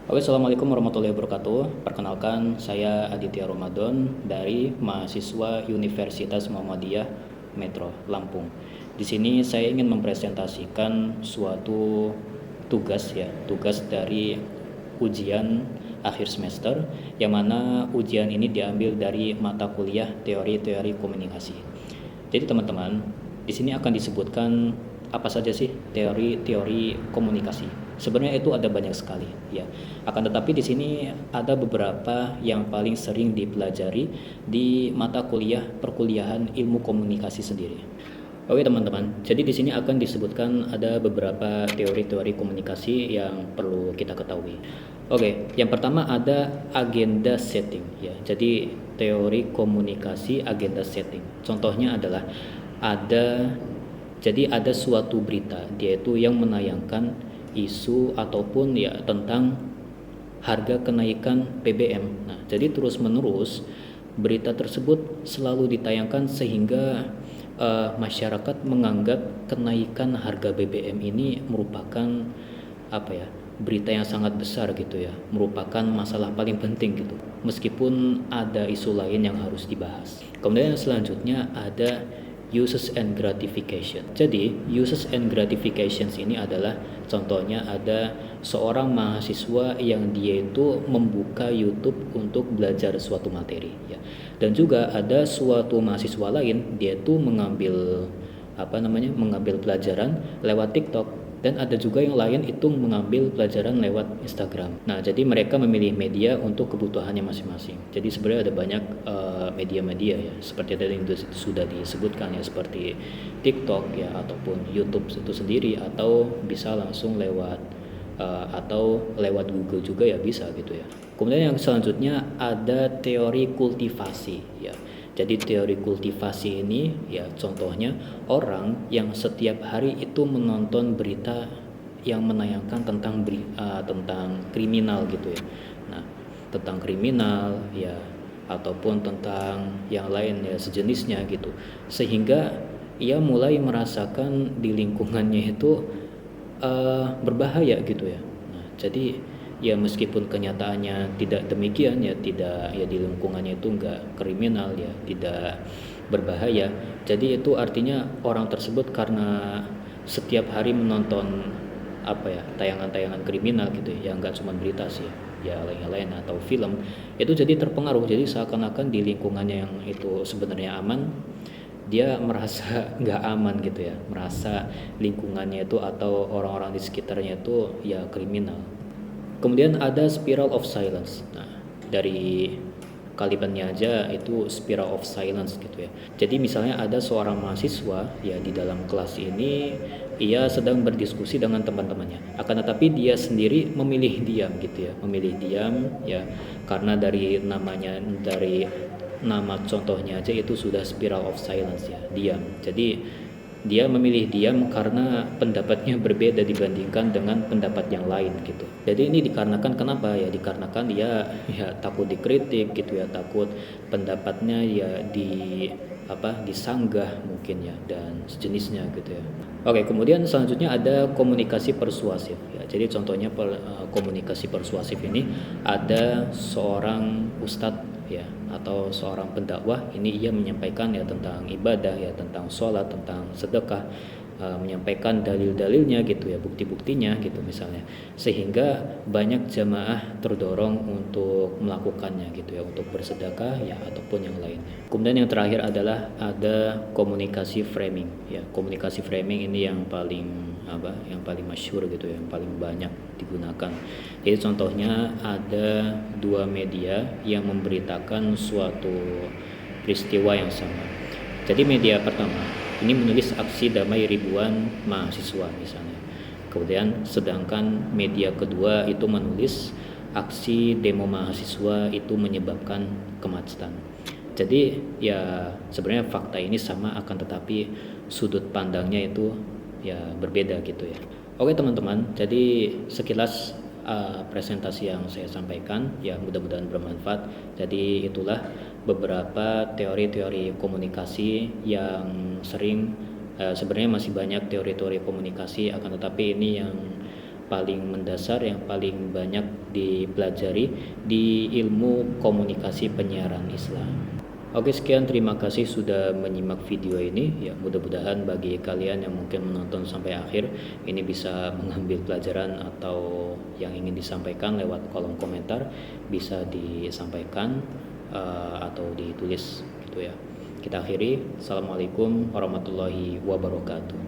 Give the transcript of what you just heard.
Oke, Assalamualaikum warahmatullahi wabarakatuh. Perkenalkan, saya Aditya Ramadan dari mahasiswa Universitas Muhammadiyah Metro Lampung. Di sini saya ingin mempresentasikan suatu tugas dari ujian akhir semester, yang mana ujian ini diambil dari mata kuliah teori-teori komunikasi. Jadi teman-teman, di sini akan disebutkan apa saja sih teori-teori komunikasi. Sebenarnya itu ada banyak sekali ya. Akan tetapi di sini ada beberapa yang paling sering dipelajari di mata kuliah perkuliahan ilmu komunikasi sendiri. Oke teman-teman, jadi di sini akan disebutkan ada beberapa teori-teori komunikasi yang perlu kita ketahui. Oke, yang pertama ada agenda setting ya. Jadi teori komunikasi agenda setting. Contohnya adalah ada ada suatu berita, yaitu yang menayangkan isu ataupun ya tentang harga kenaikan BBM. Nah, jadi terus-menerus berita tersebut selalu ditayangkan sehingga masyarakat menganggap kenaikan harga BBM ini merupakan berita yang sangat besar gitu ya, merupakan masalah paling penting gitu, meskipun ada isu lain yang harus dibahas. Kemudian yang selanjutnya ada uses and gratification. Jadi uses and gratifications ini adalah contohnya ada seorang mahasiswa yang dia itu membuka YouTube untuk belajar suatu materi ya. Dan juga ada suatu mahasiswa lain, dia itu mengambil pelajaran lewat TikTok, dan ada juga yang lain itu mengambil pelajaran lewat Instagram. Nah, jadi mereka memilih media untuk kebutuhannya masing-masing. Jadi sebenarnya ada banyak media-media ya, seperti tadi yang sudah disebutkan ya, seperti TikTok ya, ataupun YouTube itu sendiri, atau bisa langsung lewat atau lewat Google juga ya, bisa gitu ya. Kemudian yang selanjutnya ada teori kultivasi ya. Jadi teori kultivasi ini ya contohnya orang yang setiap hari itu menonton berita yang menayangkan tentang kriminal gitu ya. Nah, tentang kriminal ya, ataupun tentang yang lain ya sejenisnya gitu. Sehingga ia mulai merasakan di lingkungannya itu berbahaya gitu ya. Nah, jadi ya meskipun kenyataannya tidak demikian ya, tidak ya, di lingkungannya itu enggak kriminal ya, tidak berbahaya. Jadi itu artinya orang tersebut karena setiap hari menonton tayangan-tayangan kriminal gitu ya, enggak cuma berita sih ya, lain-lain atau film, itu jadi terpengaruh. Jadi seakan-akan di lingkungannya yang itu sebenarnya aman, dia merasa nggak aman gitu ya, merasa lingkungannya itu atau orang-orang di sekitarnya itu ya kriminal. Kemudian ada spiral of silence. Nah, dari kalimatnya aja itu spiral of silence gitu ya. Jadi misalnya ada seorang mahasiswa ya di dalam kelas ini, ia sedang berdiskusi dengan teman-temannya. Akan tetapi dia sendiri memilih diam gitu ya, memilih diam ya, karena dari nama contohnya aja itu sudah spiral of silence ya, diam. Jadi dia memilih diam karena pendapatnya berbeda dibandingkan dengan pendapat yang lain gitu. Jadi ini dikarenakan kenapa ya? Dikarenakan dia ya takut dikritik gitu ya, takut pendapatnya ya disanggah mungkin ya, dan sejenisnya gitu ya. Oke, kemudian selanjutnya ada komunikasi persuasif ya. Jadi contohnya komunikasi persuasif ini ada seorang ustadz ya, atau seorang pendakwah, ini ia menyampaikan ya tentang ibadah ya, tentang sholat, tentang sedekah, menyampaikan dalil-dalilnya gitu ya, bukti-buktinya gitu misalnya, sehingga banyak jamaah terdorong untuk melakukannya gitu ya, untuk bersedekah ya ataupun yang lainnya. Kemudian yang terakhir adalah ada komunikasi framing ya. Komunikasi framing ini yang paling masyhur gitu ya, yang paling banyak digunakan. Jadi contohnya ada dua media yang memberitakan suatu peristiwa yang sama. Jadi media pertama ini menulis aksi damai ribuan mahasiswa misalnya. Kemudian sedangkan media kedua itu menulis aksi demo mahasiswa itu menyebabkan kemacetan. Jadi ya sebenarnya fakta ini sama, akan tetapi sudut pandangnya itu ya berbeda gitu ya. Oke teman-teman, jadi sekilas presentasi yang saya sampaikan ya, mudah-mudahan bermanfaat. Jadi itulah beberapa teori-teori komunikasi yang sering, sebenarnya masih banyak teori-teori komunikasi, akan tetapi ini yang paling mendasar, yang paling banyak dipelajari di ilmu komunikasi penyiaran Islam. Oke, sekian, terima kasih sudah menyimak video ini. Ya, mudah-mudahan bagi kalian yang mungkin menonton sampai akhir ini bisa mengambil pelajaran, atau yang ingin disampaikan lewat kolom komentar bisa disampaikan atau ditulis gitu ya. Kita akhiri. Assalamualaikum warahmatullahi wabarakatuh.